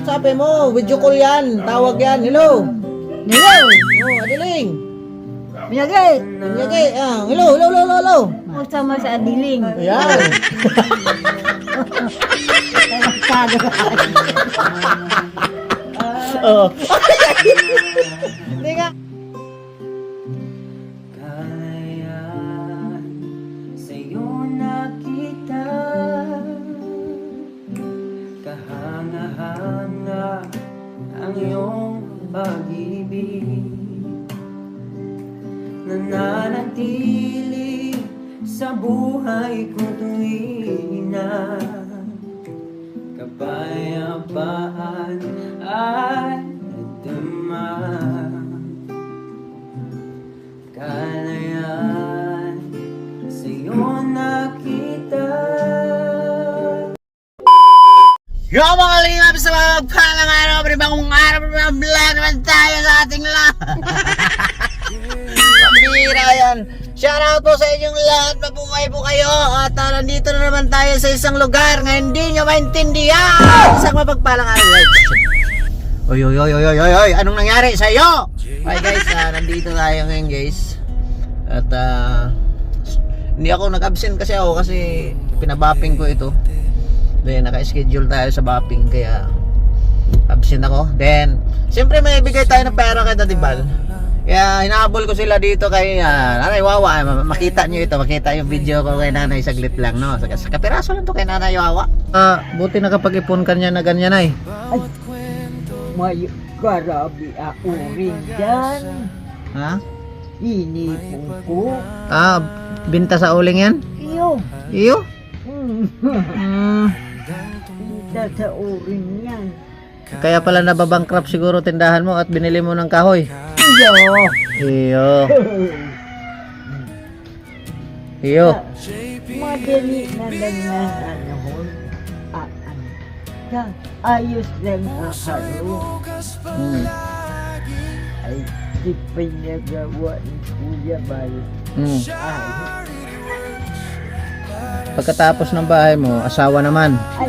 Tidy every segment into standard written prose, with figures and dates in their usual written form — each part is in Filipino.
Sabi mo, video call yan. Tawag yan. Hello. Hello! Oh, Adiling. Miyagay! Kunyagi. Hello, hello, hello, hello, hello. Masama sa adiling. Ayan. Oo. Hindi nga. Kalayaan sa'yo nakita, kahanga-hanga ang iyong pag-ibig, nananatili sa buhay ko tuwing na kapayapaan ay nadama. Kalayaan sa'yo nakita. Yo mga lingap sa mga magpalang araw, panibagong araw, panibagong vlog naman tayo sa ating lahat. Pambira yan. Shoutout po sa inyong lahat, mabuhay po kayo. At nandito na naman tayo sa isang lugar na hindi nyo maintindihan. Isang mapagpalang araw guys. Oy, oy, oy, oy, oy, oy, oy, anong nangyari sa iyo? Okay guys, nandito tayo ngayon guys. At hindi ako nag-absent kasi pinabapping ko ito. Then naka-schedule tayo sa bapping kaya absent ako. Then siyempre may bigay tayo ng pera kay Dadibal. Kaya hinahabol ko sila dito kay Nanay Wawa. Makita nyo ito, makita yung video ko kay Nanay saglit lang, no? Sa kapiraso lang to kay Nanay Wawa. Buti nakapag-ipon ka niya na ganyan ay. Ay, may karabi ako rin dyan. Ha? Inipon ko. Binta sa uling yan? Iyo. Iyo? Kita sa urin yan. Kaya pala nababankrupt siguro tindahan mo at binili mo ng kahoy. Iyo. Iyo. Iyo. Madali na lang na anahon. Ayos lang akaro. Ay, di pa nagawa ni Kuya Bayo. Ay, Pagkatapos ng bahay mo, asawa naman. ay,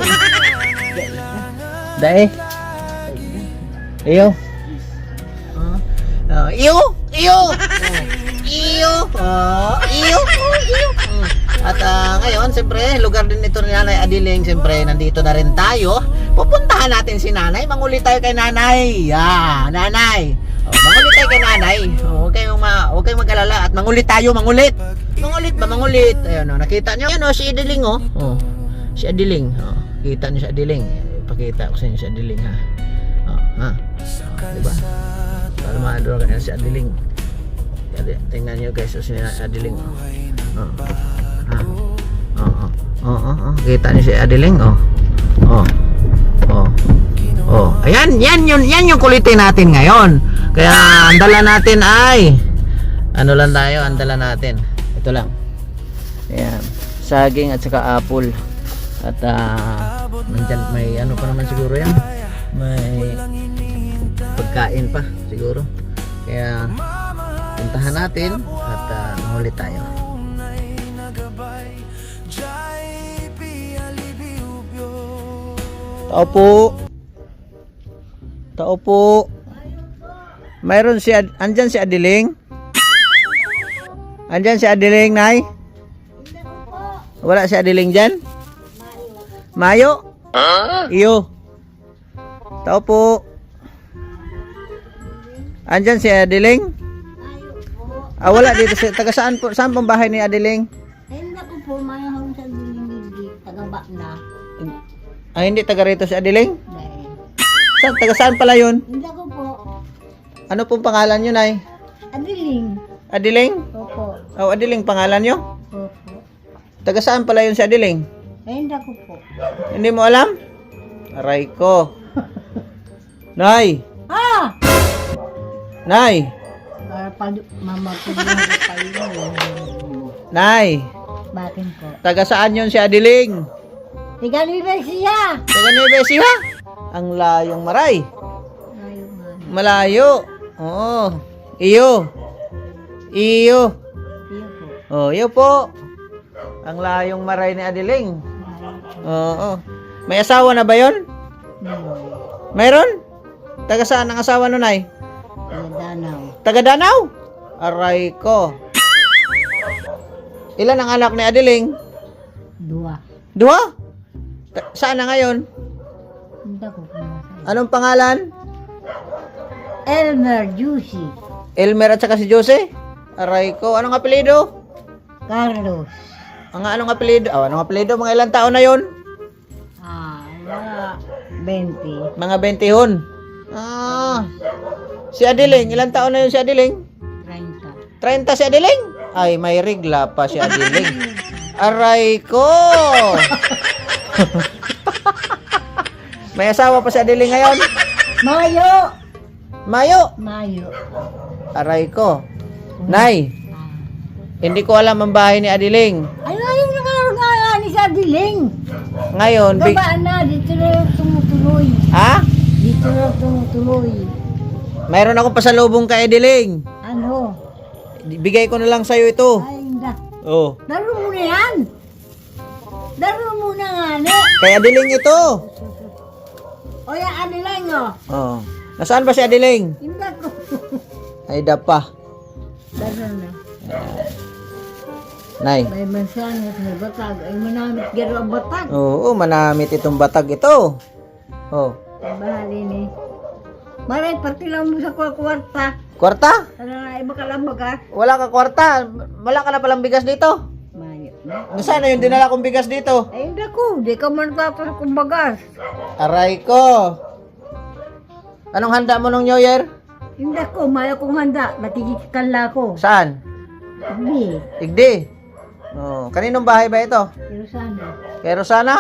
Dae? Iyo? Iyo? Iyo? Iyo? Iyo? Iyo? At ngayon, siyempre, lugar din ito ni Nanay Adiling. Siyempre, nandito na rin tayo. Pupuntahan natin si Nanay. Manguli tayo kay Nanay. Nanay. Mangulit tayo kay Nanay. Huwag kayong mag-alala. At mangulit tayo, mangulit. Mangulit ba? Mangulit. Ayun, nakita nyo. Ayun, si Adiling, si Adiling. Kita nyo si Adiling. Pakita ko sa inyo si Adiling, ha. Diba? Para maadura ka si Adiling. Tingnan nyo guys, si Adiling. Kita nyo si Adiling, Ayan, yan yung kulitin natin ngayon. Kaya ang dala natin ay ang dala natin. Ito lang. Ayan, saging at saka apple. At nandyan, may ano pa naman siguro yan. May pagkain pa siguro. Kaya puntahan natin at mangulit tayo. Tao po. Mayroon andyan si Adiling? Andyan si Adiling, Nay? Wala si Adiling dyan? Mayo? Iyo. Tao po. Andyan si Adiling? Wala dito. Taga saan po? Saan pong bahay ni Adiling? hindi ko po mayroon sa dilimigi, tagaba na. Hindi taga rito si Adiling? Dahil, Taga saan pala yun? hindi ko po, Ano pong pangalan nyo, Nay? adiling. Adiling? Opo, Adiling pangalan nyo? opo. Taga saan pala yun si Adiling? Hindi ko po. Hindi mo alam? Aray ko. Nay! Nay! Para mamagpunan ko kayo. Nay! Bakit po? Taga saan yun si Adiling? Tiga libre siya! Taga Nueva Ecija? Ang layong maray. Ayaw nga. Malayo. Oo. Iyo. Iyo po. Iyo po. Ang layong maray ni Adiling. Oo. May asawa na ba yon? Mayroon? Taga saan ang asawa nun ay? Danaw. Taga Danau? Aray ko. Ilan ang anak ni Adiling? 2. 2? Saan na ngayon? Hindi ko kumasay. Anong pangalan? Elmer Juicy. Elmer at saka si Jose? Aray ko. Anong apelido? Carlos. Anong apelido? Anong apelido? Mga ilang taon na yon? Mga 20. Mga 21. Si Adiling, ilang taon na yun si Adiling? 30. 30 si Adiling? Ay, may rigla pa si Adiling. Aray ko! May asawa pa si Adiling ngayon? Mayo! Mayo! Mayo. Aray ko. Nay, hindi ko alam ang bahay ni Adiling. Ano yung nakarungaan ni sa diling? Ngayon, Gabaan na, dito na yung tumutuloy. ha? Dito na tumutuloy. Mayroon akong pasalubong kay Adiling. Ano? Bigay ko na lang sa'yo ito. Ay, hindi. Oh. Daro mo na yan. Daro mo na nga ni. Kay Adiling ito. O yan, ano lang o. Oh. Nasaan ba si Adiling? Hindi ko. Ay, dapa. Daro na. Nay. May mansanas na batag. Ay manamit garo ang batag. Oo, manamit itong batag ito. Oh. Ay bahali ni. Maray, parti lang mo sa kwarta. Kwarta? Ano na, iba ka lang baga. Wala ka kwarta. Wala ka na palang bigas dito. Mayo. Nasaan na yung dinala kong bigas dito? Ay, hindi ko. Di ka man tapos kong bagas. Aray ko. Anong handa mo nung New Year? Hindi ko. Mayo kong handa. Natigikan lang ko. Saan? Hindi. Igdi. Oh, kaninong bahay ba ito? Pero sana. Kay Rosana?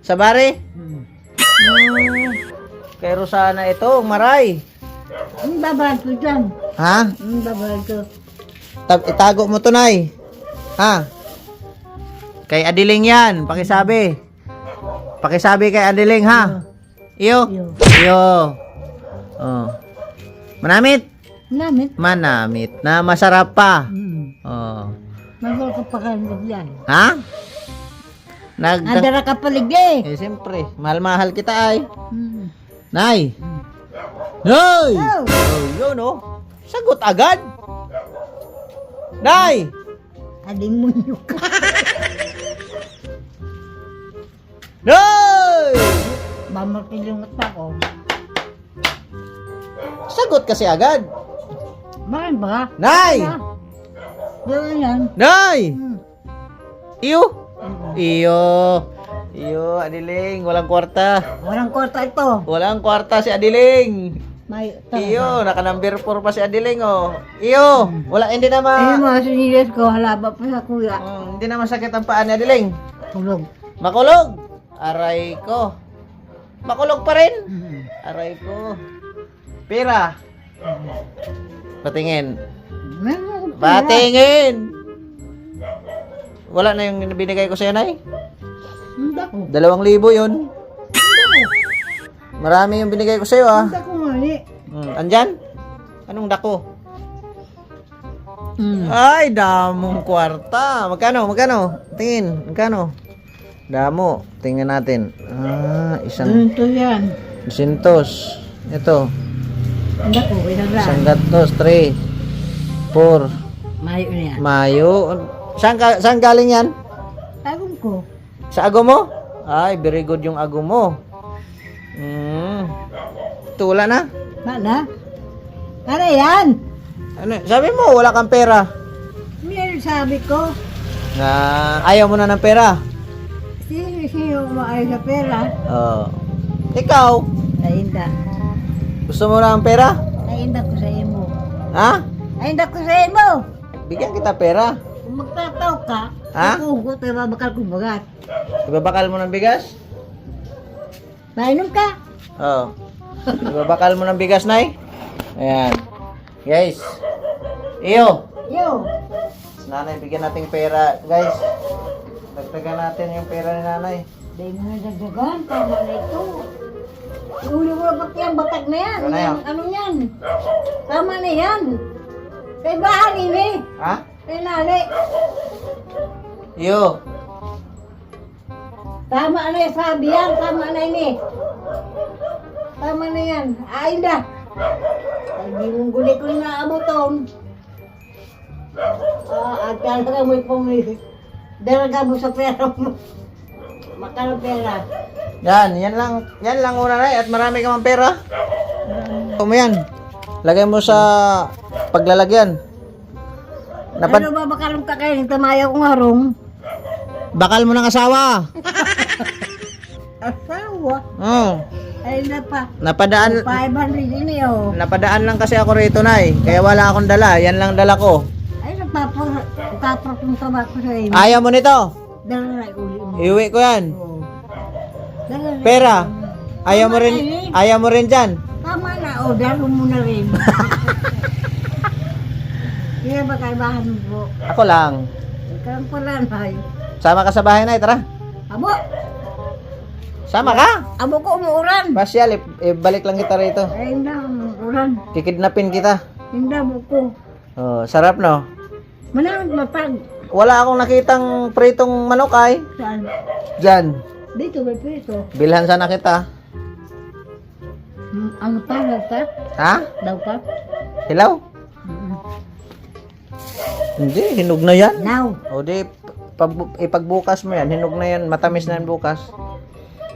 Sa bari? Kay Rosana ito, maray. Ang babad ko dyan. Ha? Ang babad ko. Itago mo to, Nay. Ha? Kay Adiling yan, pakisabi. Pakisabi kay Adiling, ha? Iyo? Iyo. Iyo. Oh. Manamit? Namit. Manamit na masarap pa. Oh. Masal ka pa kandag yan. Ha? Andara ka paligay. Eh, siyempre, mahal-mahal kita ay. Hmm. Nay! Nay! Oh. Oh, yun oh. Sagot agad. Nay! Ading munyo ka. Nay! Mamakilungot pa ko. Sagot kasi agad. Bakit ba? Nay! Gawin yan. Nay! Hmm. Iyo! Iyo! Iyo, Adiling, walang kwarta. Walang kwarta ito. Walang kwarta si Adiling. May Iyo, naka number 4 pa si Adiling oh. Iyo, wala, hindi na Eh, mga sinilas ko, halaba pa sa kuya. hindi na masakit ang paa ni Adiling. Tulog. Makulog. Aray ko. Makulog pa rin. Hmm. Aray ko. Pira. Patingin. Meron ko pera. Patingin. Wala na yung binigay ko sa'yo, Nay. Hindi ko. 2,000 yun. Marami yung binigay ko sa'yo, ah. Hindi ko nga ni. Andyan? Anong dako? Hmm. Ay, damong kwarta. Magkano? Magkano? Tingin. Magkano? Damo. Tingnan natin. Isang Ito yan. 200. Ito. Hindi ko, inagra. Isang gatos. 3. 4. Mayo na yan. Mayo. Saan galing yan? Tagong ko. Sa ago mo? Ay, very good yung ago mo. Tula na? Mana? Ano yan? Ano, sabi mo, wala kang pera. Meron sabi ko. Na ayaw mo na ng pera. Sino maayos sa pera? Oh. Ikaw, Nainda. gusto mo na ng pera? Nainda ko sa imo. Ha? Nainda ko sa imo. Bigyan kita pera. Kung magtataw ka, Ha? ako tayo babakal kong bagat. Ibabakal mo ng bigas? Mainom ka? Oo. Ibabakal mo ng bigas, Nay? Ayan. Guys. Iyo. Yo. Nanay, bigyan natin pera. Guys, dagdagan natin yung pera ni Nanay. Dahil mo na dagdagan, tama na ito. Uli mo na ba't yan, batag na yan. Ano na yan? Ano yan? Tama na yan. Kay bahali ni. Ha? Kay nani. Iyo. Tama na yung sabi yan, tama na ini. naman na yan. Ay na. Hindi mong guli ko na abuton. At talaga mo pumili. Dalaga mo sa pera mo. Makano pera. Yan lang una na at marami ka mang pera. Mo yan. Lagay mo sa paglalagyan. Ano ba makalong kakain? Tamayaw kong harong. Bakal mo ng asawa. Asawa. Oh. Ay na pa. Napadaan 500 ini oh. napadaan lang kasi ako rito, Nay. Kaya wala akong dala. Yan lang dala ko. Ay nagpaprok ng tabako sa iyo. Ayaw mo nito. Dala na uli mo. Iuwi ko yan. Oo. Dala na. Pera. Ayaw mo rin dyan. Tama na. O, dalo mo na rin. Hindi ba kaibahan mo po? Ako lang. Ikaw pala na. Sama ka sa bahay, Nay. Tara. Abo. Sama ka. Abo ko umuuran. Pasyal, balik lang kita rito. Ay, hindi umuuran. Kikidnapin kita. Hindi buko. Oh, sarap, no? Manang mapag. Wala akong nakitang pritong manok, ay. Saan? Diyan. Dito ba pito? Bilhan sana kita. Ano pa? Daw ka? Ha? Daw ka? Hilaw? Hindi, hinog na yan. Now. O di, ipagbukas mo yan. Hinog na yan. Matamis na yan bukas.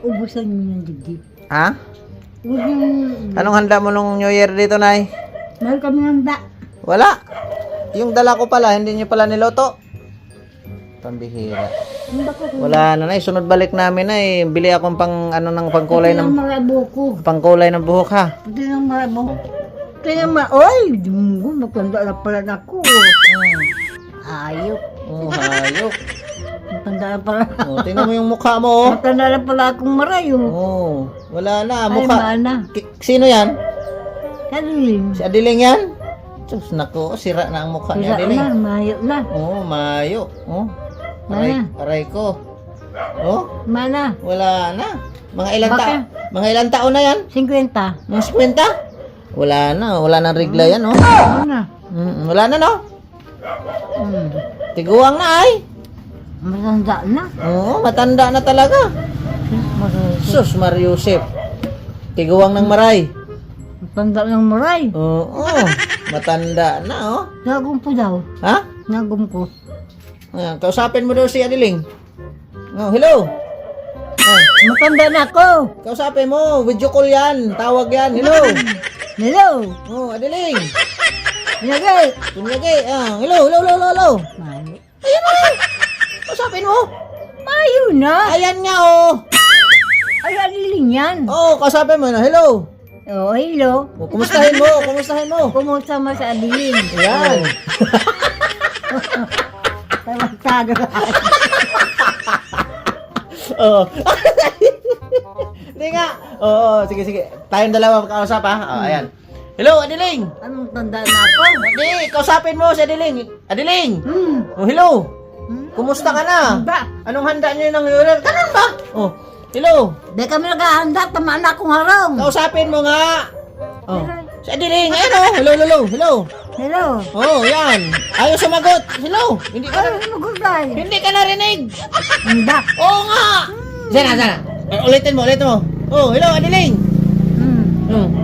Ubusan mo ng digdi. Ha? Huwag yung... Anong handa mo nung New Year dito, Nay? Mahal kami ng da. Wala. Yung dala ko pala, hindi nyo pala niloto. Pambihira. Hindi ko Wala na, Nay. Sunod balik namin, Nay. Bili akong pangkulay ng ng mga buko. pangkulay ng buhok, ha? Ito ng mga buko. Kaya oy, dunggo, matanda na pala na ako. Ayok. Oh, hayok. Matanda na pala. Oh, tingnan mo yung mukha mo, oh. Matanda na pala akong marayo. Oh, wala na. Ay, Mukha. mana. Sino yan? Kalilim. Si Adiling yan? Diyos, naku, sira na ang mukha ni Sira Adiling. na, mayo na. Oh, mayo. Oh, aray ko. Oh, Mana? wala na. Bakit? Mga ilang taon na yan? 50. Mga 50? Wala nang regla yan, oh. Ano na? Wala na, no? Tiguang na, ay. Matanda na. Oo, matanda na talaga. Sus, Mariusip. Tiguang ng maray. Matanda ng maray. Oo, matanda na, oh. Nagum po daw. Ha? Nagum ko. Ayan, kausapin mo daw si Adiling. Oh, hello. Matanda na ako. Kausapin mo, video call yan. Tawag yan, hello. Hello. Oh, Adiling. Nilagay. Tumilagay. Hello. Mayo. Ayan na. Kausapin mo. Mayo na. Ayan nga, oh. Ay, aliling yan. Oh, kausapin mo na, hello. Oh, hello. Oh, kumustahin mo. Kumusta mo sa adiling? Ayan. Tawagtado ka. Oo. Hindi nga. Oo, sige. Tayong dalawa magkausap, ha? Oh, ayan. Hello, Adiling. Anong tanda na ako? Hindi, kausapin mo si Adiling. Adiling. Oh, hello. Kumusta ka na? Handa. Anong handa niyo ng New Year? Ganun ba? Oh, hello. Di kami naghahanda. Tamaan na akong harong. Kausapin mo nga. Oh. Si Adiling, ayan oh. Hello. Hello. Oh, yan. Ayaw sumagot. Hello. Hindi ka Ay, ano gulay? hindi ka narinig. Handa. Oo nga. Sana. Ulitin mo. Oh, hello, Adiling.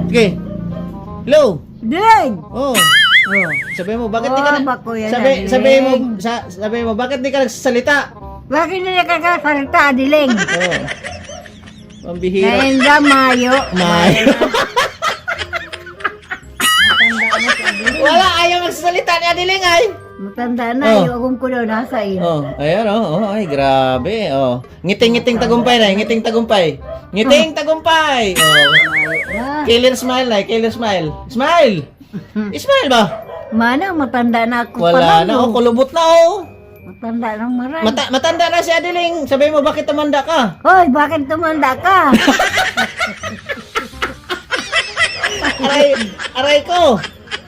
Sige. Hello. Diling. Oh. Sabi mo, bakit di ka na... bako yan, Sabi mo, bakit di ka nagsasalita? Bakit hindi nakakasalita, Diling? Oh. Pambihira. Nainda mayo. Mayo. Matanda na si Adiling. Wala, ayaw magsasalita ni Adiling ay. Matanda na. Oh. Yung agong ko daw nasa iyo. Oh, ayan oh. Ay, grabe. Oh. Ngiting tagumpay na. Ngiting tagumpay. Oh. Ah, Killer smile na. Smile ba? mana, matanda na ako Wala pala, na. no? Oh, kulubot na oh. Matanda ng maray. Matanda na si Adiling. Sabi mo, bakit tumanda ka? Hoy, bakit tumanda ka? Aray ko.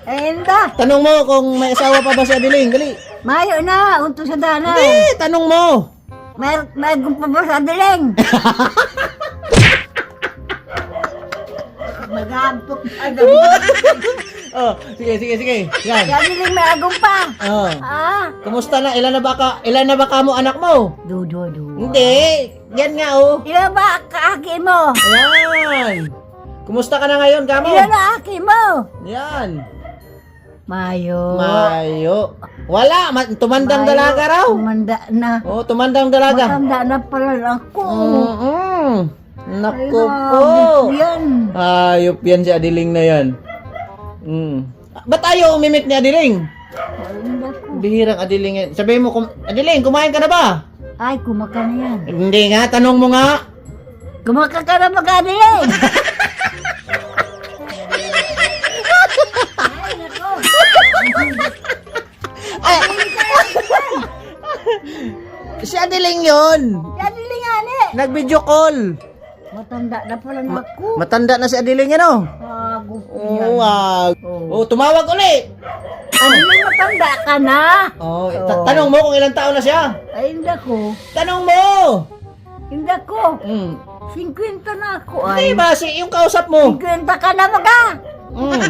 Enda. Tanong mo kung may asawa pa ba si Adiling. Dali. Mayo na. Unto sa dana. Hindi, tanong mo. May gumpa ba sa Diling? Mag-ampok. Oh, sige. Yan. Yan Diling may agong pa. Oh. Ah. Kumusta na? Ilan na ba ka mo anak mo? Do. Hindi. Yan nga oh. Ilan ba kaagi mo? Ayan. Kumusta ka na ngayon, Gamo? Ilan na aki mo? Yan. Mayo. Mayo. Wala, tumandang dalaga raw. Tumanda na. Oh, tumandang dalaga. Matanda na pala ako. Naku Ay, po. yan. Ayop yan si Adiling na yan. Ba't ayaw umimik ni Adiling? Ay, naku. Bihirang Adiling yan. Sabihin mo, Adiling, kumain ka na ba? Ay, kumaka na yan. Hindi nga, tanong mo nga. Kumaka ka na magkano yan? Ay, naku. Si Adiling yun. Yan nilingani. Nag-video call. Matanda na pala na ako. Matanda na si Adiling yan, oh. Bago po Oo, yan. Oh, tumawag uli. Ano matanda ka na? Oh, tanong mo kung ilang taon na siya. Ay, hindi ko. Tanong mo. Hindi ko. Mm. 50 na ako. Hindi Ay, ba si yung kausap mo? 50 ka na maga. Mm.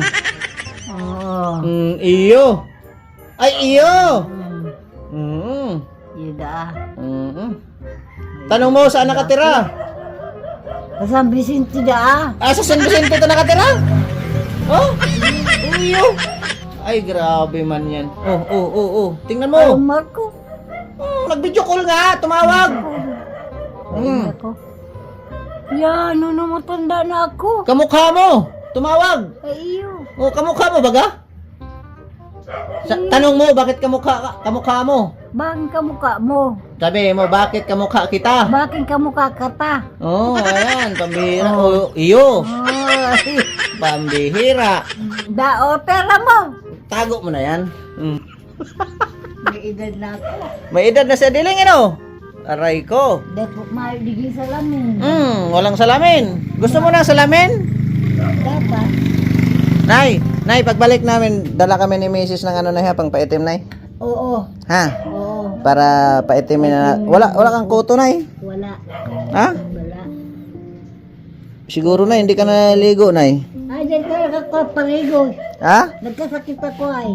Oo. Iyo. Ay, iyo. Yada. Tanong mo saan nakatira? Kasang Vicente da. Ah, sa San Vicente ito nakatira? Oh? Iyo. Ay, grabe man yan. Oh. Tingnan mo. Ay, Marco. Nag-video call nga, tumawag. Ay, ako. Yan, ano matanda na ako. Kamukha mo. Tumawag. Ay, iyo. Oh, kamukha mo baga? Tanong mo, bakit kamukha mo? Bakit kamukha mo? Sabi mo, bakit kamukha kita? Bakit kamukha kata? Oh, ayan, pambihira. Oh, iyo. Ay, Pambihira. dao pera mo. Tago mo na yan. May edad na ako. May edad na si Adiling, ano? Aray ko. Deko, maligay sa lamin. Walang salamin. Gusto mo na salamin? Dapat. Nay, pagbalik namin, dala kami ni Mrs. ng ano na ha, pang paitim, Nay. Oo. Ha? Oo. Para paitimin na. Wala kang kuto, Nay. Wala. Ha? Wala. Siguro na, hindi ka naligo, Nay. Ay, dyan ka nakaparigo. Ha? Nagkasakit ako ay.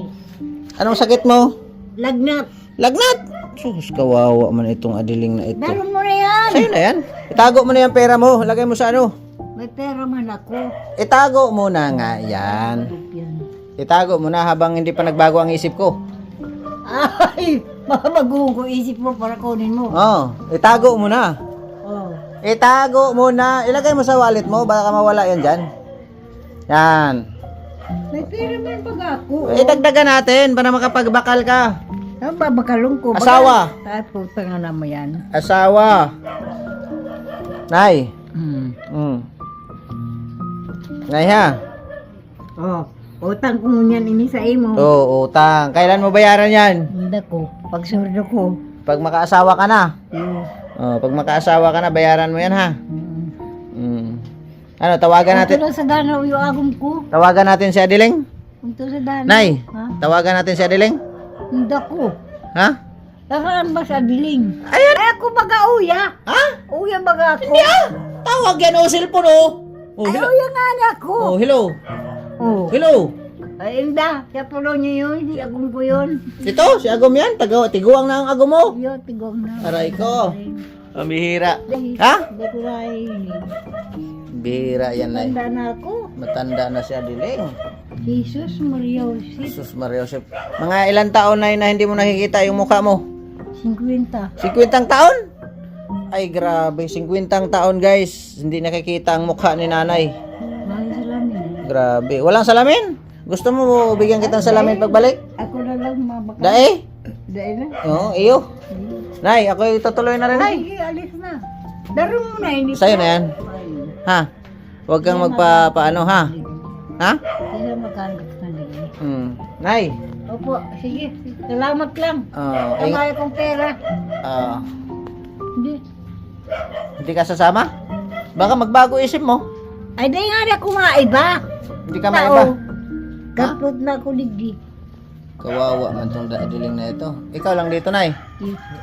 Anong sakit mo? Lagnat. Lagnat! Sus, kawawa man itong Adiling na ito. Meron mo na yan. Sa'yo na yan. Itago mo na yung pera mo. Lagay mo sa ano. May pera man ako. Itago mo na nga yan. Yan. Itago mo na habang hindi pa nagbago ang isip ko. Ay, mabago ko isip mo para kunin mo. Oh, itago mo na. Oh. Itago mo na. Ilagay mo sa wallet mo. Baka mawala yan dyan. Yan. May pera man pag ako. Idagdagan natin para makapagbakal ka. Ang babakalong ko. Asawa. Tayo po, tanga naman yan. Asawa. Nay. Hmm. Nay ha. Oh, utang ko ngunyan ini sa imo. Oo, utang. Kailan mo bayaran yan? Hindi ko. Pag surdo ko. Pag makaasawa ka na. Yun. Oh, pag makaasawa ka na, bayaran mo yan ha. Ano, tawagan natin. Ito sa danaw yung agom ko. Tawagan natin si Adiling. Ito sa danaw. Nay, Ha? tawagan natin si Adiling. Hindi ko. Ha? Nasaan ba sa diling? Ayan. Ay, ako baga uya. Ha? Uya baga ako. Hindi ah. Tawag yan o, cellphone o. Oh, Ay, hello. uya nga na ako. Oh, hello. Oh. Hello. Ay, inda. Siya tulo niyo yun. Si agom ko yun. Ito, si Agom yan. Tiguang na ang Agom mo. Yo, tigong na. Aray ko. Pambihira. Dahil- Ha? Hindi ko na Bihira yan, Nay. Tanda na ako. Matanda na si Adiling. Jesus Maria Jose. Jesus Maria Joseph. Mga ilang taon na hindi mo nakikita yung mukha mo? 50. 50 taon? Ay, grabe. 50 taon, guys. Hindi nakikita ang mukha ni nanay. Mahal salamin. Grabe. Walang salamin? Gusto mo bigyan kitang salamin pagbalik? Ako na lang mabaka. Dae? Dahil na. Oo, iyo. Nay, ako tutuloy na rin, Nay. Sige, alis na. Daro mo na. Hindi Sa'yo na yan. Ha? Huwag kang paano, ha? Ha? Hindi magkano ka na. Nay. Opo, sige. Salamat lang. Oh, Kamay kong pera. Hindi. hindi ka sasama? Baka magbago isip mo. Ay, di nga na kumaiba. Hindi ka maiba. Kapot na ako digdi. Kawawa man tong Adiling na ito. Ikaw lang dito, Nay.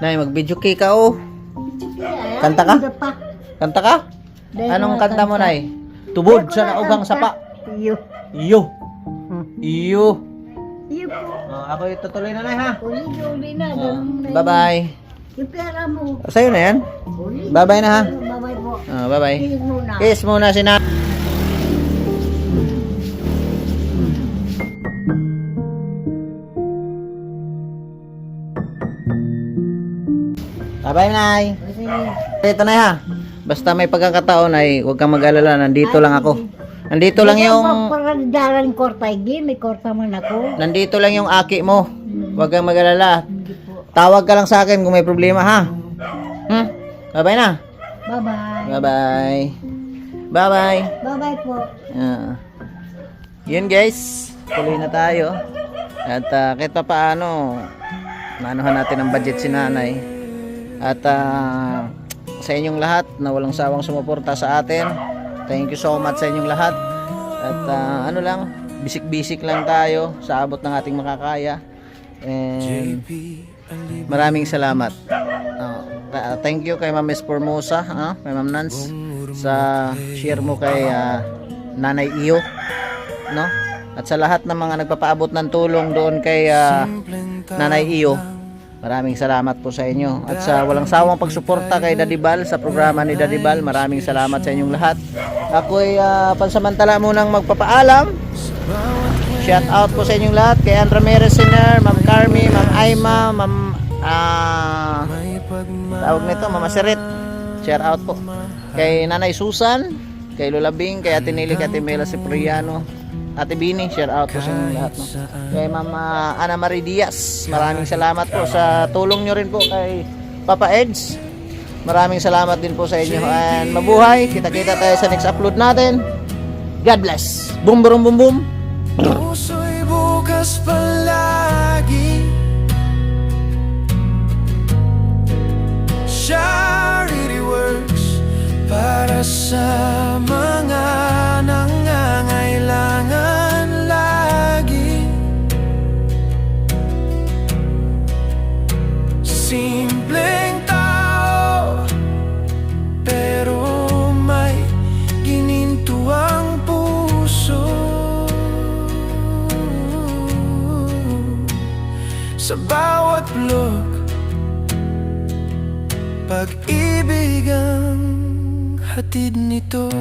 Nay, mag-video kay ka, oh. Kanta ka? Kanta ka? Anong kanta mo, Nay? Tubod sa naugang sapa. Iyo. Iyo. Iyo. Iyo po. Ako itutuloy na, Nay, ha? Uli na. Ganun na. Bye-bye. Yung pera mo. Sa'yo na yan. Uli. Bye-bye na, ha? Bye-bye po. Bye-bye. Kiss muna. Kiss muna si Nay. Bye-bye, Nay. Sige. Ito na ha. Basta may pagkakataon ay huwag kang mag-alala. Nandito lang ako. Nandito lang yung... Parang dalang korta, may korta man ako. Nandito lang yung aki mo. Huwag kang mag-alala. Tawag ka lang sa akin kung may problema, ha? Bye-bye na. Bye-bye. Bye-bye. Bye-bye. Bye-bye po. Yun guys. Tuloy na tayo. At kahit pa paano, maanuhan natin ang budget si nanay. At sa inyong lahat na walang sawang sumuporta sa atin, thank you so much sa inyong lahat. At ano lang, bisik-bisik lang tayo sa abot ng ating makakaya. And maraming salamat. Thank you kay Ma'am Miss Formosa, kay Ma'am Nance sa share mo kay Nanay Iyo, no? At sa lahat ng mga nagpapaabot ng tulong doon kay Nanay Iyo, maraming salamat po sa inyo. At sa walang sawang pagsuporta kay Daddy Bal sa programa ni Daddy Bal, maraming salamat sa inyong lahat. Ako'y pansamantala munang magpapaalam. Shout out po sa inyong lahat kay Andra Meresiner, Ma'am Carmi, Ma'am Aima, Ma'am tawag nito, Mama Seret. Shout out po kay Nanay Susan, kay Lola Bing, kay Ate Nili, kay Ate Mela Cipriano, Ate Bini. Shout out po sa inyong lahat, no? Kay Mama Ana Marie Diaz, maraming salamat po sa tulong nyo rin po kay Papa Eds. Maraming salamat din po sa inyo. And mabuhay, kita-kita tayo sa next upload natin. God bless. Boom boom boom boom. Puso'y bukas palagi, charity works para sa mga nangangailangan lagi. Simpleng tao, pero may ginintuang puso. Sa bawat blog, pag-ibig ang hatid nito.